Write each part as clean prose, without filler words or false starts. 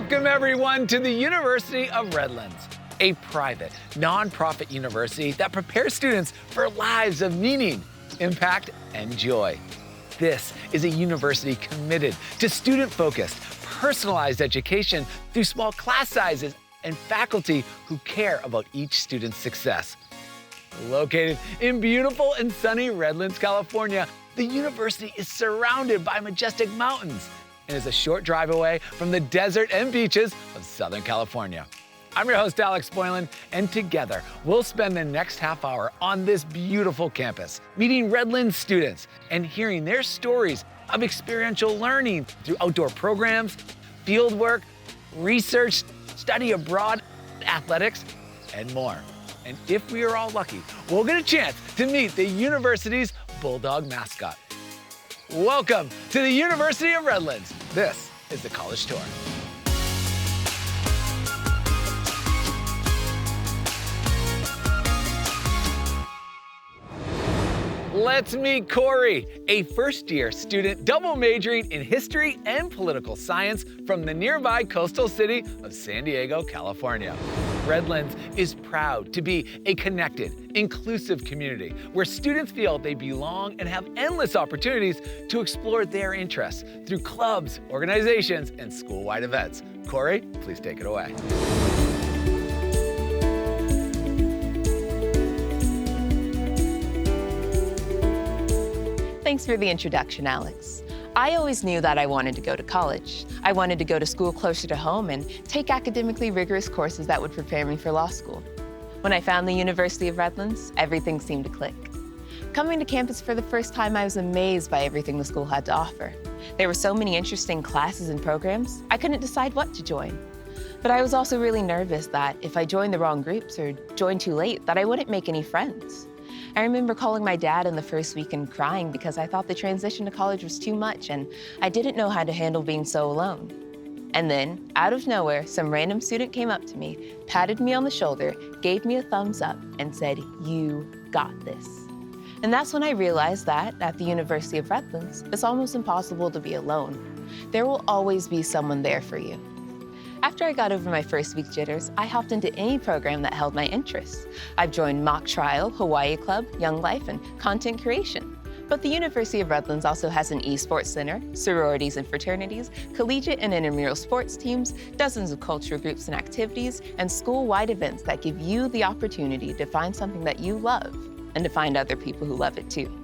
Welcome everyone to the University of Redlands, a private, nonprofit university that prepares students for lives of meaning, impact, and joy. This is a university committed to student-focused, personalized education through small class sizes and faculty who care about each student's success. Located in beautiful and sunny Redlands, California, the university is surrounded by majestic mountains and is a short drive away from the desert and beaches of Southern California. I'm your host, Alex Boylan, and together we'll spend the next half hour on this beautiful campus, meeting Redlands students and hearing their stories of experiential learning through outdoor programs, fieldwork, research, study abroad, athletics, and more. And if we are all lucky, we'll get a chance to meet the university's Bulldog mascot. Welcome to the University of Redlands. This is the College Tour. Let's meet Corey, a first-year student double majoring in history and political science from the nearby coastal city of San Diego, California. Redlands is proud to be a connected, inclusive community where students feel they belong and have endless opportunities to explore their interests through clubs, organizations, and school-wide events. Corey, please take it away. Thanks for the introduction, Alex. I always knew that I wanted to go to college. I wanted to go to school closer to home and take academically rigorous courses that would prepare me for law school. When I found the University of Redlands, everything seemed to click. Coming to campus for the first time, I was amazed by everything the school had to offer. There were so many interesting classes and programs, I couldn't decide what to join. But I was also really nervous that if I joined the wrong groups or joined too late, that I wouldn't make any friends. I remember calling my dad in the first week and crying because I thought the transition to college was too much and I didn't know how to handle being so alone. And then, out of nowhere, some random student came up to me, patted me on the shoulder, gave me a thumbs up, and said, "You got this." And that's when I realized that, at the University of Redlands, it's almost impossible to be alone. There will always be someone there for you. After I got over my first week jitters, I hopped into any program that held my interests. I've joined mock trial, Hawaii Club, Young Life, and content creation. But the University of Redlands also has an esports center, sororities and fraternities, collegiate and intramural sports teams, dozens of cultural groups and activities, and school-wide events that give you the opportunity to find something that you love and to find other people who love it too.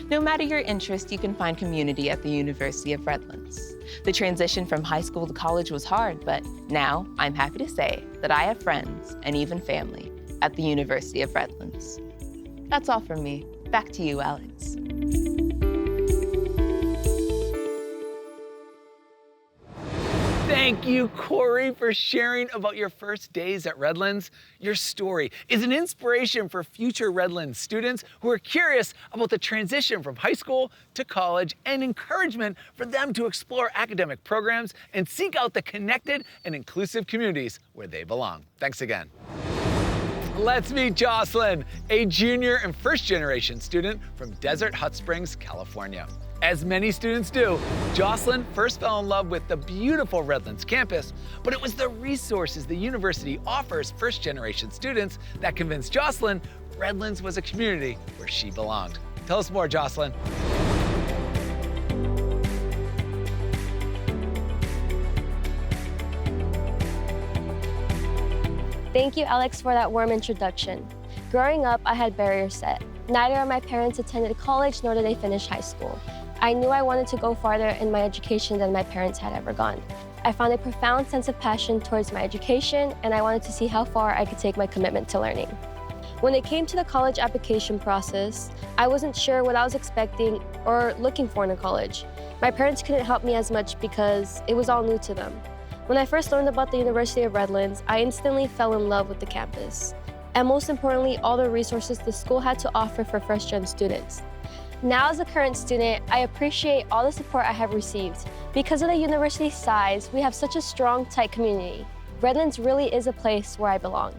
No matter your interest, you can find community at the University of Redlands. The transition from high school to college was hard, but now I'm happy to say that I have friends and even family at the University of Redlands. That's all from me. Back to you, Alex. Thank you, Corey, for sharing about your first days at Redlands. Your story is an inspiration for future Redlands students who are curious about the transition from high school to college and encouragement for them to explore academic programs and seek out the connected and inclusive communities where they belong. Thanks again. Let's meet Jocelyn, a junior and first-generation student from Desert Hot Springs, California. As many students do, Jocelyn first fell in love with the beautiful Redlands campus, but it was the resources the university offers first-generation students that convinced Jocelyn Redlands was a community where she belonged. Tell us more, Jocelyn. Thank you, Alex, for that warm introduction. Growing up, I had barriers set. Neither of my parents attended college, nor did they finish high school. I knew I wanted to go farther in my education than my parents had ever gone. I found a profound sense of passion towards my education, and I wanted to see how far I could take my commitment to learning. When it came to the college application process, I wasn't sure what I was expecting or looking for in a college. My parents couldn't help me as much because it was all new to them. When I first learned about the University of Redlands, I instantly fell in love with the campus. And most importantly, all the resources the school had to offer for first-gen students. Now, as a current student, I appreciate all the support I have received. Because of the university's size, we have such a strong, tight community. Redlands really is a place where I belong.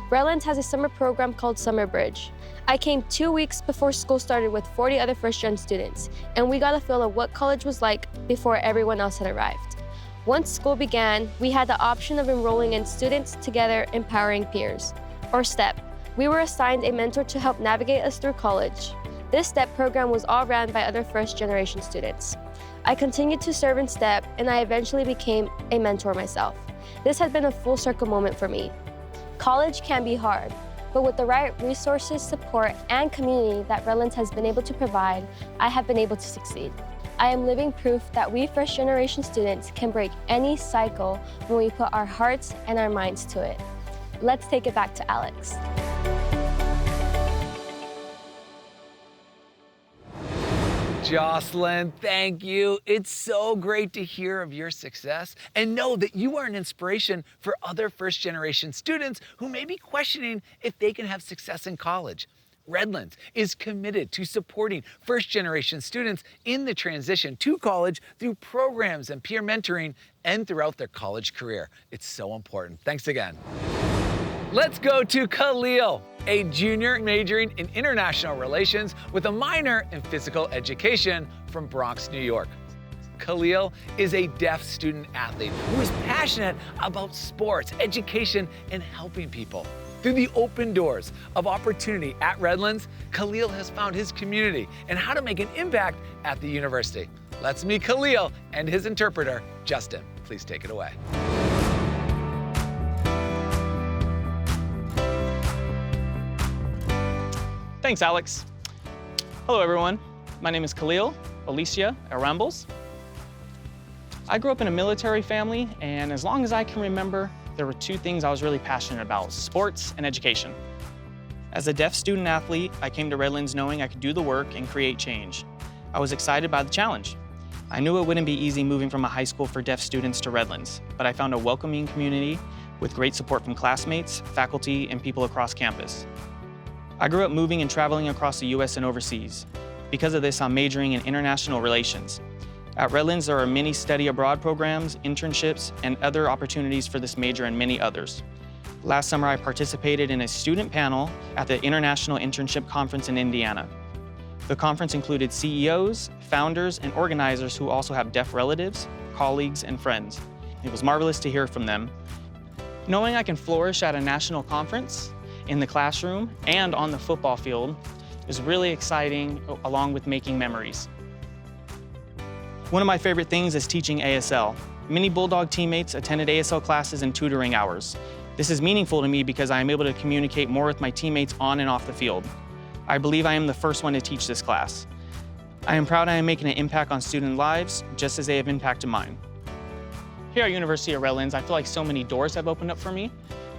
Redlands has a summer program called Summer Bridge. I came 2 weeks before school started with 40 other first-gen students, and we got a feel of what college was like before everyone else had arrived. Once school began, we had the option of enrolling in Students Together Empowering Peers, or STEP. We were assigned a mentor to help navigate us through college. This STEP program was all ran by other first-generation students. I continued to serve in STEP, and I eventually became a mentor myself. This had been a full circle moment for me. College can be hard, but with the right resources, support, and community that Redlands has been able to provide, I have been able to succeed. I am living proof that we first-generation students can break any cycle when we put our hearts and our minds to it. Let's take it back to Alex. Jocelyn, thank you. It's so great to hear of your success and know that you are an inspiration for other first-generation students who may be questioning if they can have success in college. Redlands is committed to supporting first-generation students in the transition to college through programs and peer mentoring and throughout their college career. It's so important. Thanks again. Let's go to Khalil, a junior majoring in international relations with a minor in physical education from Bronx, New York. Khalil is a deaf student athlete who is passionate about sports, education, and helping people. Through the open doors of opportunity at Redlands, Khalil has found his community and how to make an impact at the university. Let's meet Khalil and his interpreter, Justin. Please take it away. Thanks, Alex. Hello, everyone. My name is Khalil Alicia Arambles. I grew up in a military family, and as long as I can remember, there were two things I was really passionate about: sports and education. As a deaf student athlete, I came to Redlands knowing I could do the work and create change. I was excited by the challenge. I knew it wouldn't be easy moving from a high school for deaf students to Redlands, but I found a welcoming community with great support from classmates, faculty, and people across campus. I grew up moving and traveling across the US and overseas. Because of this, I'm majoring in international relations. At Redlands, there are many study abroad programs, internships, and other opportunities for this major and many others. Last summer, I participated in a student panel at the International Internship Conference in Indiana. The conference included CEOs, founders, and organizers who also have deaf relatives, colleagues, and friends. It was marvelous to hear from them. Knowing I can flourish at a national conference, in the classroom, and on the football field is really exciting, along with making memories. One of my favorite things is teaching ASL. Many Bulldog teammates attended ASL classes and tutoring hours. This is meaningful to me because I am able to communicate more with my teammates on and off the field. I believe I am the first one to teach this class. I am proud I am making an impact on student lives, just as they have impacted mine. Here at University of Redlands, I feel like so many doors have opened up for me.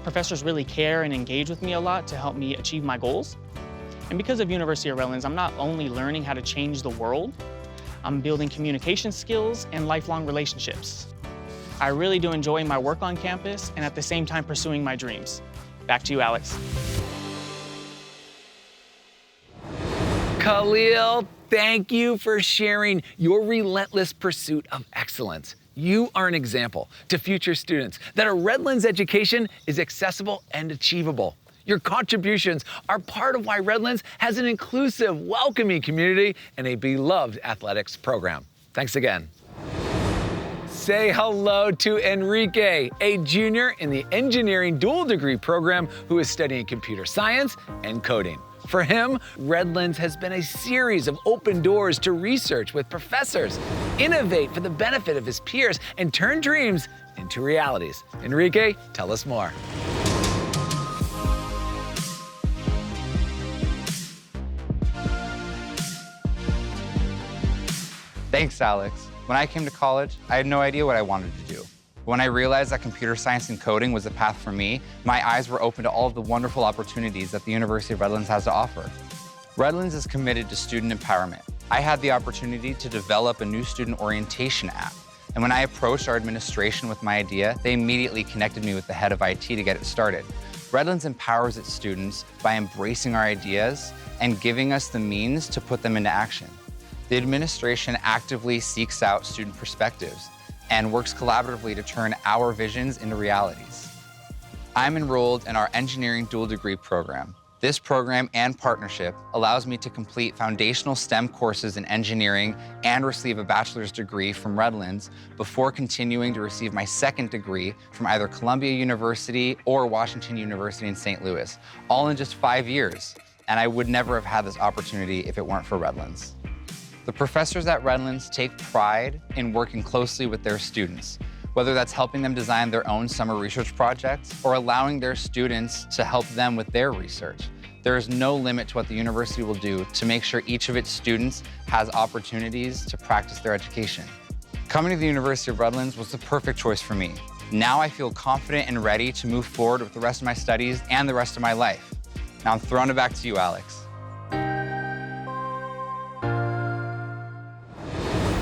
Professors really care and engage with me a lot to help me achieve my goals. And because of University of Redlands, I'm not only learning how to change the world, I'm building communication skills and lifelong relationships. I really do enjoy my work on campus and at the same time pursuing my dreams. Back to you, Alex. Khalil, thank you for sharing your relentless pursuit of excellence. You are an example to future students that a Redlands education is accessible and achievable. Your contributions are part of why Redlands has an inclusive, welcoming community and a beloved athletics program. Thanks again. Say hello to Enrique, a junior in the engineering dual degree program who is studying computer science and coding. For him, Redlands has been a series of open doors to research with professors, innovate for the benefit of his peers, and turn dreams into realities. Enrique, tell us more. Thanks, Alex. When I came to college, I had no idea what I wanted to do. When I realized that computer science and coding was the path for me, my eyes were open to all of the wonderful opportunities that the University of Redlands has to offer. Redlands is committed to student empowerment. I had the opportunity to develop a new student orientation app. And when I approached our administration with my idea, they immediately connected me with the head of IT to get it started. Redlands empowers its students by embracing our ideas and giving us the means to put them into action. The administration actively seeks out student perspectives and works collaboratively to turn our visions into realities. I'm enrolled in our engineering dual degree program. This program and partnership allows me to complete foundational STEM courses in engineering and receive a bachelor's degree from Redlands before continuing to receive my second degree from either Columbia University or Washington University in St. Louis, all in just 5 years. And I would never have had this opportunity if it weren't for Redlands. The professors at Redlands take pride in working closely with their students, whether that's helping them design their own summer research projects or allowing their students to help them with their research. There is no limit to what the university will do to make sure each of its students has opportunities to practice their education. Coming to the University of Redlands was the perfect choice for me. Now I feel confident and ready to move forward with the rest of my studies and the rest of my life. Now I'm throwing it back to you, Alex.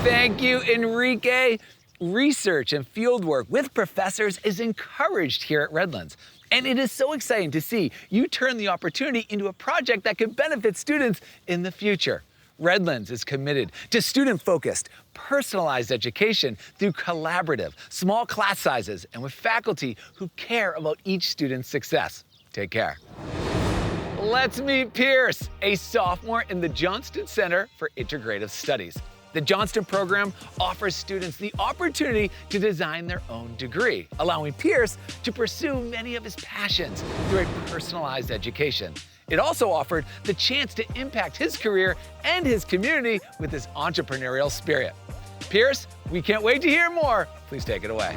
Thank you, Enrique. Research and fieldwork with professors is encouraged here at Redlands. And it is so exciting to see you turn the opportunity into a project that could benefit students in the future. Redlands is committed to student-focused, personalized education through collaborative, small class sizes, and with faculty who care about each student's success. Take care. Let's meet Pierce, a sophomore in the Johnston Center for Integrative Studies. The Johnston program offers students the opportunity to design their own degree, allowing Pierce to pursue many of his passions through a personalized education. It also offered the chance to impact his career and his community with his entrepreneurial spirit. Pierce, we can't wait to hear more. Please take it away.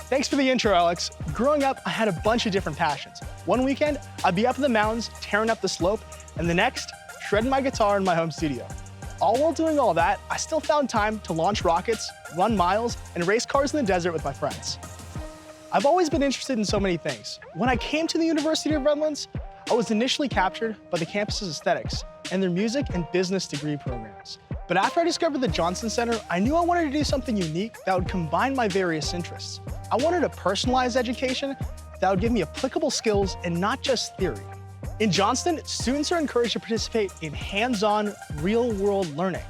Thanks for the intro, Alex. Growing up, I had a bunch of different passions. One weekend, I'd be up in the mountains, tearing up the slope, and the next, shredding my guitar in my home studio. All while doing all that, I still found time to launch rockets, run miles, and race cars in the desert with my friends. I've always been interested in so many things. When I came to the University of Redlands, I was initially captured by the campus's aesthetics and their music and business degree programs. But after I discovered the Johnston Center, I knew I wanted to do something unique that would combine my various interests. I wanted a personalized education that would give me applicable skills and not just theory. In Johnston, students are encouraged to participate in hands-on, real-world learning.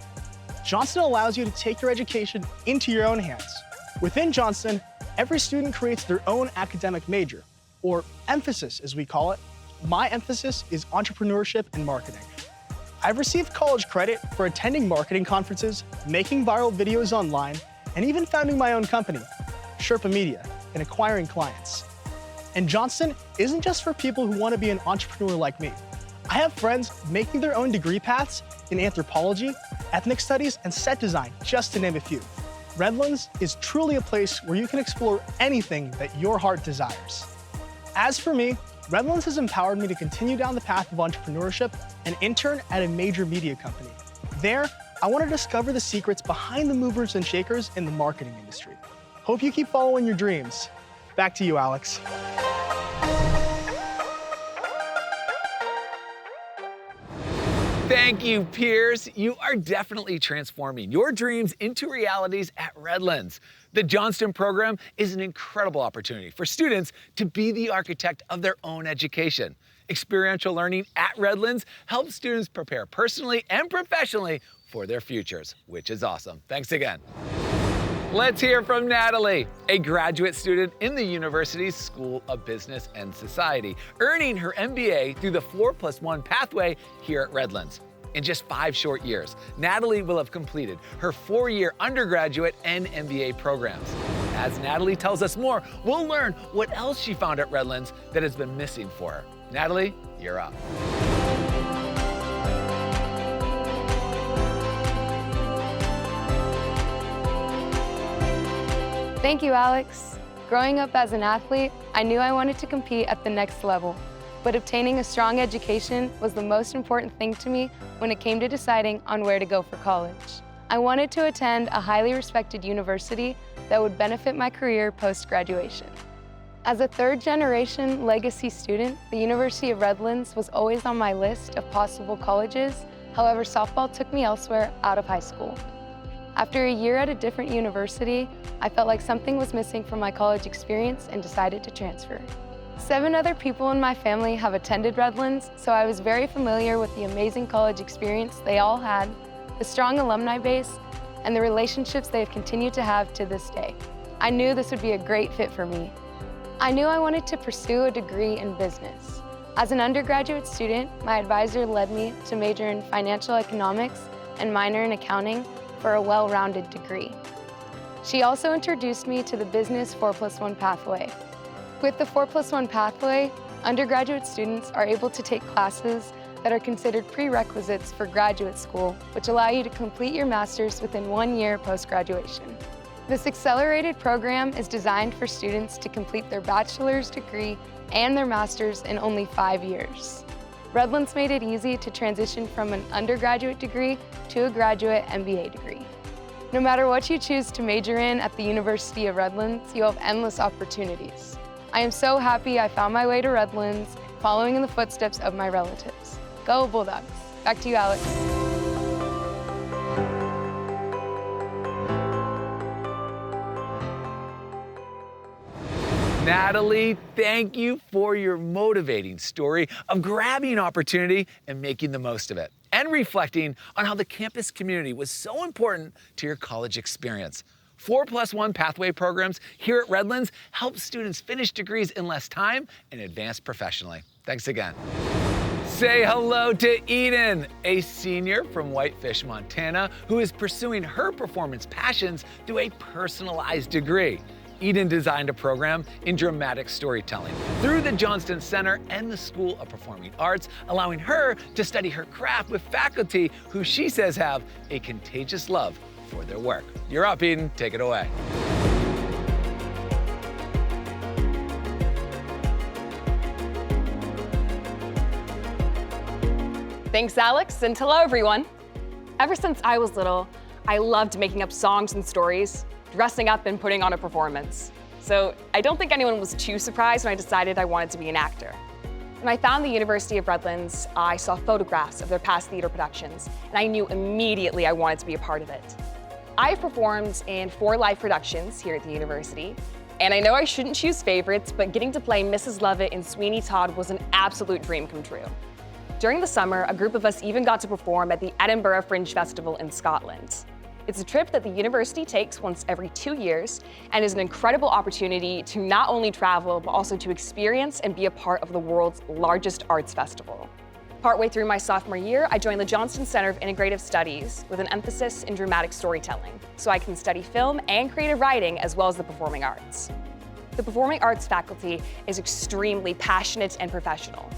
Johnston allows you to take your education into your own hands. Within Johnston, every student creates their own academic major, or emphasis as we call it. My emphasis is entrepreneurship and marketing. I've received college credit for attending marketing conferences, making viral videos online, and even founding my own company, Sherpa Media, and acquiring clients. And Johnston isn't just for people who want to be an entrepreneur like me. I have friends making their own degree paths in anthropology, ethnic studies, and set design, just to name a few. Redlands is truly a place where you can explore anything that your heart desires. As for me, Redlands has empowered me to continue down the path of entrepreneurship and intern at a major media company. There, I want to discover the secrets behind the movers and shakers in the marketing industry. Hope you keep following your dreams. Back to you, Alex. Thank you, Pierce. You are definitely transforming your dreams into realities at Redlands. The Johnston program is an incredible opportunity for students to be the architect of their own education. Experiential learning at Redlands helps students prepare personally and professionally for their futures, which is awesome. Thanks again. Let's hear from Natalie, a graduate student in the university's School of Business and Society, earning her MBA through the 4+1 pathway here at Redlands. In just 5 short years, Natalie will have completed her 4-year undergraduate and MBA programs. As Natalie tells us more, we'll learn what else she found at Redlands that has been missing for her. Natalie, you're up. Thank you, Alex. Growing up as an athlete, I knew I wanted to compete at the next level, but obtaining a strong education was the most important thing to me when it came to deciding on where to go for college. I wanted to attend a highly respected university that would benefit my career post-graduation. As a third-generation legacy student, the University of Redlands was always on my list of possible colleges. However, softball took me elsewhere out of high school. After a year at a different university, I felt like something was missing from my college experience and decided to transfer. 7 other people in my family have attended Redlands, so I was very familiar with the amazing college experience they all had, the strong alumni base, and the relationships they have continued to have to this day. I knew this would be a great fit for me. I knew I wanted to pursue a degree in business. As an undergraduate student, my advisor led me to major in financial economics and minor in accounting for a well-rounded degree. She also introduced me to the business 4+1 pathway. With the 4+1 pathway, undergraduate students are able to take classes that are considered prerequisites for graduate school, which allow you to complete your master's within 1 year post-graduation. This accelerated program is designed for students to complete their bachelor's degree and their master's in only 5 years. Redlands made it easy to transition from an undergraduate degree to a graduate MBA degree. No matter what you choose to major in at the University of Redlands, you have endless opportunities. I am so happy I found my way to Redlands, following in the footsteps of my relatives. Go Bulldogs! Back to you, Alex. Natalie, thank you for your motivating story of grabbing an opportunity and making the most of it, and reflecting on how the campus community was so important to your college experience. 4+1 pathway programs here at Redlands help students finish degrees in less time and advance professionally. Thanks again. Say hello to Eden, a senior from Whitefish, Montana, who is pursuing her performance passions through a personalized degree. Eden designed a program in dramatic storytelling through the Johnston Center and the School of Performing Arts, allowing her to study her craft with faculty who she says have a contagious love for their work. You're up, Eden. Take it away. Thanks, Alex, and hello, everyone. Ever since I was little, I loved making up songs and stories, dressing up and putting on a performance. So I don't think anyone was too surprised when I decided I wanted to be an actor. When I found the University of Redlands, I saw photographs of their past theater productions, and I knew immediately I wanted to be a part of it. I've performed in 4 live productions here at the university, and I know I shouldn't choose favorites, but getting to play Mrs. Lovett in Sweeney Todd was an absolute dream come true. During the summer, a group of us even got to perform at the Edinburgh Fringe Festival in Scotland. It's a trip that the university takes once every 2 years and is an incredible opportunity to not only travel, but also to experience and be a part of the world's largest arts festival. Partway through my sophomore year, I joined the Johnston Center of Integrative Studies with an emphasis in dramatic storytelling, so I can study film and creative writing as well as the performing arts. The performing arts faculty is extremely passionate and professional.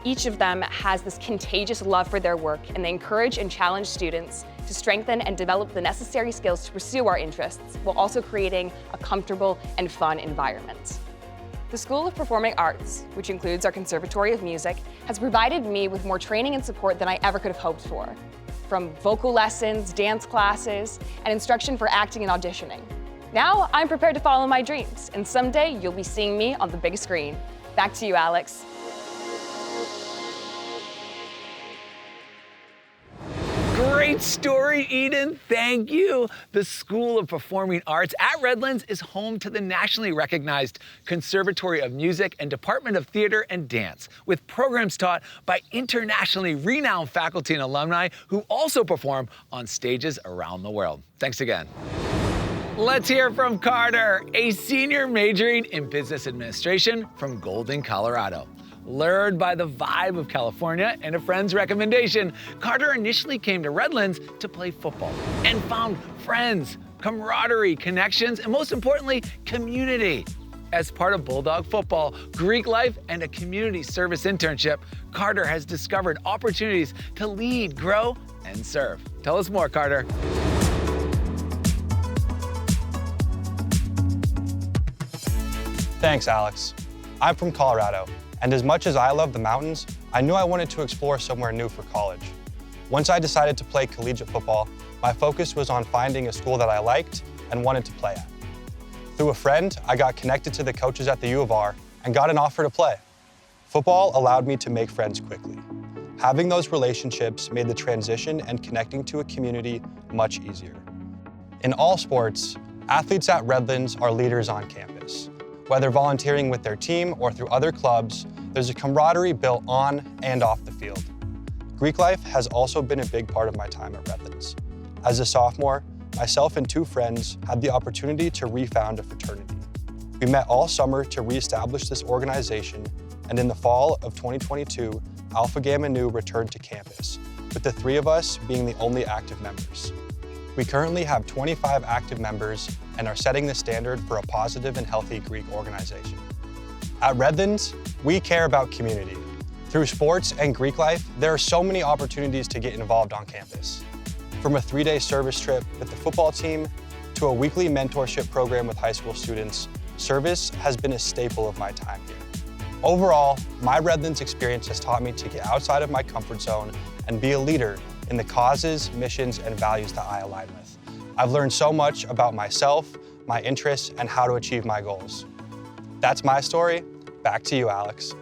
Each of them has this contagious love for their work, and they encourage and challenge students to strengthen and develop the necessary skills to pursue our interests, while also creating a comfortable and fun environment. The School of Performing Arts, which includes our Conservatory of Music, has provided me with more training and support than I ever could have hoped for. From vocal lessons, dance classes, and instruction for acting and auditioning. Now I'm prepared to follow my dreams, and someday you'll be seeing me on the big screen. Back to you, Alex. Great story, Eden. Thank you. The School of Performing Arts at Redlands is home to the nationally recognized Conservatory of Music and Department of Theater and Dance, with programs taught by internationally renowned faculty and alumni who also perform on stages around the world. Thanks again. Let's hear from Carter, a senior majoring in business administration from Golden, Colorado. Lured by the vibe of California and a friend's recommendation, Carter initially came to Redlands to play football and found friends, camaraderie, connections, and most importantly, community. As part of Bulldog football, Greek life, and a community service internship, Carter has discovered opportunities to lead, grow, and serve. Tell us more, Carter. Thanks, Alex. I'm from Colorado, and as much as I love the mountains, I knew I wanted to explore somewhere new for college. Once I decided to play collegiate football, my focus was on finding a school that I liked and wanted to play at. Through a friend, I got connected to the coaches at the U of R and got an offer to play. Football allowed me to make friends quickly. Having those relationships made the transition and connecting to a community much easier. In all sports, athletes at Redlands are leaders on campus. Whether volunteering with their team or through other clubs, there's a camaraderie built on and off the field. Greek life has also been a big part of my time at Redlands. As a sophomore, myself and 2 friends had the opportunity to refound a fraternity. We met all summer to reestablish this organization, and in the fall of 2022, Alpha Gamma Nu returned to campus, with the 3 of us being the only active members. We currently have 25 active members and are setting the standard for a positive and healthy Greek organization. At Redlands, we care about community. Through sports and Greek life, there are so many opportunities to get involved on campus. From a 3-day service trip with the football team to a weekly mentorship program with high school students, service has been a staple of my time here. Overall, my Redlands experience has taught me to get outside of my comfort zone and be a leader in the causes, missions, and values that I align with. I've learned so much about myself, my interests, and how to achieve my goals. That's my story. Back to you, Alex.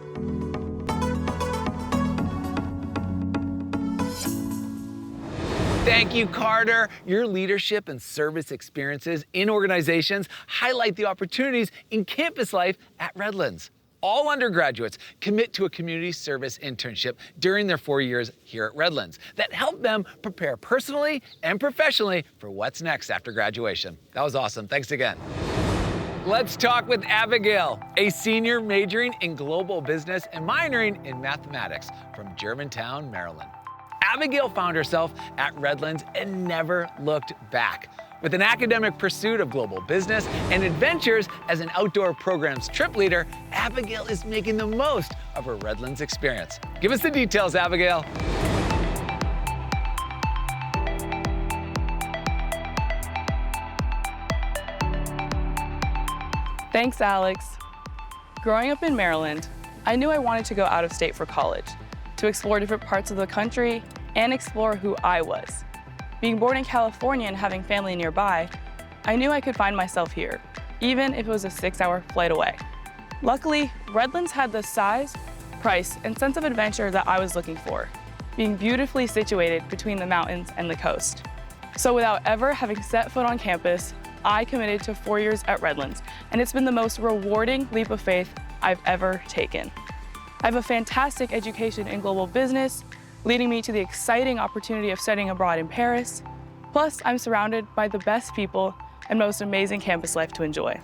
Thank you, Carter. Your leadership and service experiences in organizations highlight the opportunities in campus life at Redlands. All undergraduates commit to a community service internship during their 4 years here at Redlands that help them prepare personally and professionally for what's next after graduation. That was awesome. Thanks again. Let's talk with Abigail, a senior majoring in global business and minoring in mathematics from Germantown, Maryland. Abigail found herself at Redlands and never looked back. With an academic pursuit of global business and adventures as an outdoor programs trip leader, Abigail is making the most of her Redlands experience. Give us the details, Abigail. Thanks, Alex. Growing up in Maryland, I knew I wanted to go out of state for college, to explore different parts of the country and explore who I was. Being born in California and having family nearby, I knew I could find myself here, even if it was a 6-hour flight away. Luckily, Redlands had the size, price, and sense of adventure that I was looking for, being beautifully situated between the mountains and the coast. So without ever having set foot on campus, I committed to 4 years at Redlands, and it's been the most rewarding leap of faith I've ever taken. I have a fantastic education in global business, leading me to the exciting opportunity of studying abroad in Paris. Plus, I'm surrounded by the best people and most amazing campus life to enjoy.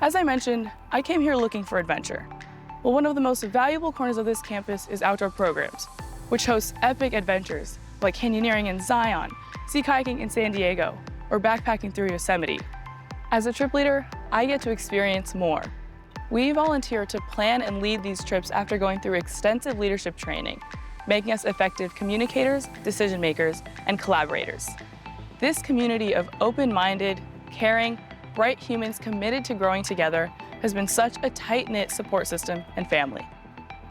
As I mentioned, I came here looking for adventure. Well, one of the most valuable corners of this campus is outdoor programs, which hosts epic adventures like canyoneering in Zion, sea kayaking in San Diego, or backpacking through Yosemite. As a trip leader, I get to experience more. We volunteer to plan and lead these trips after going through extensive leadership training, making us effective communicators, decision makers, and collaborators. This community of open-minded, caring, bright humans committed to growing together has been such a tight-knit support system and family.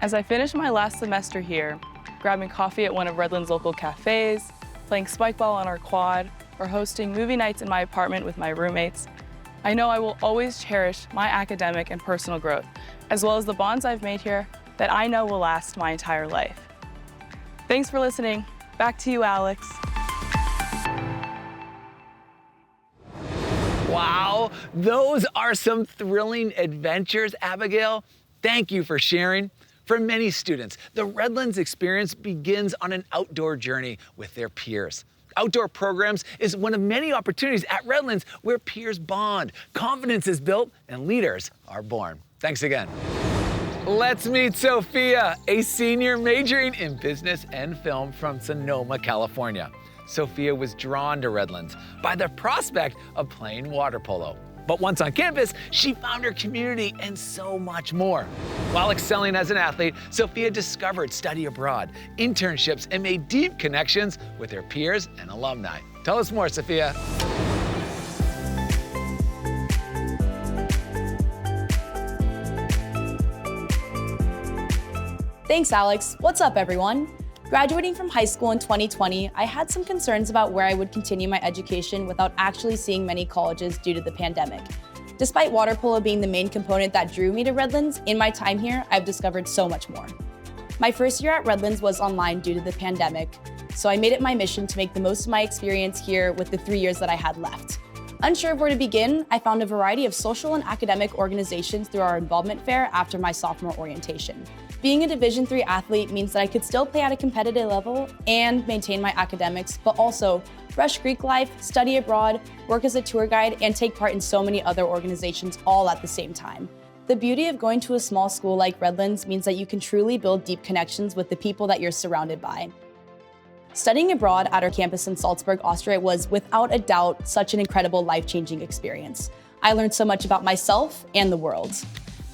As I finish my last semester here, grabbing coffee at one of Redlands' local cafes, playing spike ball on our quad, or hosting movie nights in my apartment with my roommates, I know I will always cherish my academic and personal growth, as well as the bonds I've made here that I know will last my entire life. Thanks for listening. Back to you, Alex. Wow, those are some thrilling adventures, Abigail. Thank you for sharing. For many students, the Redlands experience begins on an outdoor journey with their peers. Outdoor programs is one of many opportunities at Redlands where peers bond, confidence is built, and leaders are born. Thanks again. Let's meet Sophia, a senior majoring in business and film from Sonoma, California. Sophia was drawn to Redlands by the prospect of playing water polo. But once on campus, she found her community and so much more. While excelling as an athlete, Sophia discovered study abroad, internships, and made deep connections with her peers and alumni. Tell us more, Sophia. Thanks, Alex. What's up, everyone? Graduating from high school in 2020, I had some concerns about where I would continue my education without actually seeing many colleges due to the pandemic. Despite water polo being the main component that drew me to Redlands, in my time here, I've discovered so much more. My first year at Redlands was online due to the pandemic, so I made it my mission to make the most of my experience here with the 3 years that I had left. Unsure of where to begin, I found a variety of social and academic organizations through our involvement fair after my sophomore orientation. Being a Division III athlete means that I could still play at a competitive level and maintain my academics, but also Rush Greek life, study abroad, work as a tour guide, and take part in so many other organizations all at the same time. The beauty of going to a small school like Redlands means that you can truly build deep connections with the people that you're surrounded by. Studying abroad at our campus in Salzburg, Austria was without a doubt such an incredible life-changing experience. I learned so much about myself and the world.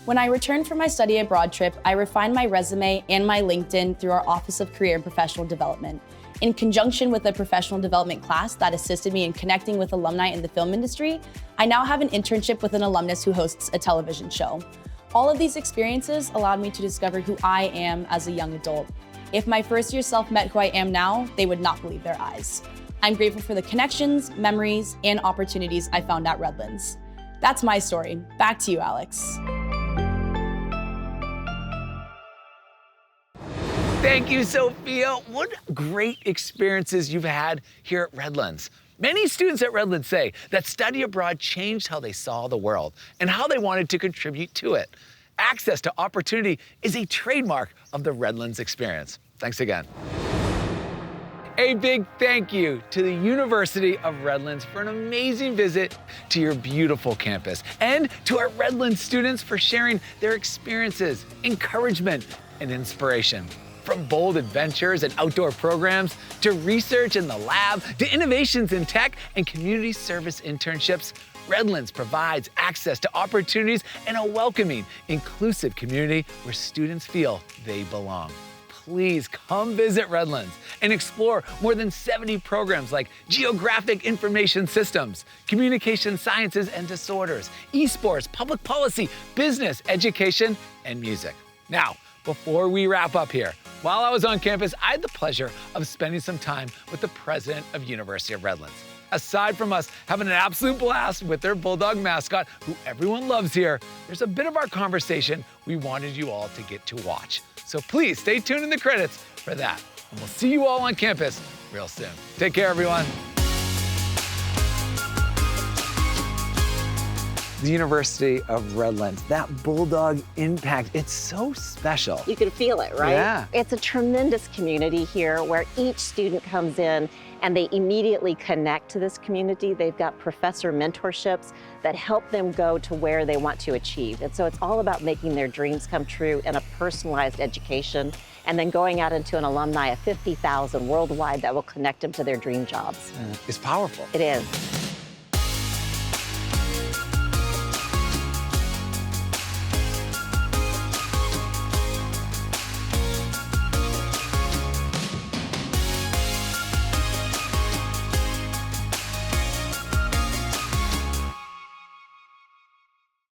When I returned from my study abroad trip, I refined my resume and my LinkedIn through our Office of Career and Professional Development. In conjunction with a professional development class that assisted me in connecting with alumni in the film industry, I now have an internship with an alumnus who hosts a television show. All of these experiences allowed me to discover who I am as a young adult. If my first-year self met who I am now, they would not believe their eyes. I'm grateful for the connections, memories, and opportunities I found at Redlands. That's my story. Back to you, Alex. Thank you, Sophia. What great experiences you've had here at Redlands. Many students at Redlands say that study abroad changed how they saw the world and how they wanted to contribute to it. Access to opportunity is a trademark of the Redlands experience. Thanks again. A big thank you to the University of Redlands for an amazing visit to your beautiful campus, and to our Redlands students for sharing their experiences, encouragement, and inspiration. From bold adventures and outdoor programs, to research in the lab, to innovations in tech and community service internships, Redlands provides access to opportunities and a welcoming, inclusive community where students feel they belong. Please come visit Redlands and explore more than 70 programs like Geographic Information Systems, Communication Sciences and Disorders, Esports, Public Policy, Business, Education, and Music. Now, before we wrap up here, while I was on campus, I had the pleasure of spending some time with the president of University of Redlands. Aside from us having an absolute blast with their Bulldog mascot, who everyone loves here, there's a bit of our conversation we wanted you all to get to watch. So please stay tuned in the credits for that. And we'll see you all on campus real soon. Take care, everyone. The University of Redlands, that Bulldog impact, it's so special. You can feel it, right? Yeah. It's a tremendous community here where each student comes in and they immediately connect to this community. They've got professor mentorships that help them go to where they want to achieve. And so it's all about making their dreams come true in a personalized education, and then going out into an alumni of 50,000 worldwide that will connect them to their dream jobs. It's powerful. It is.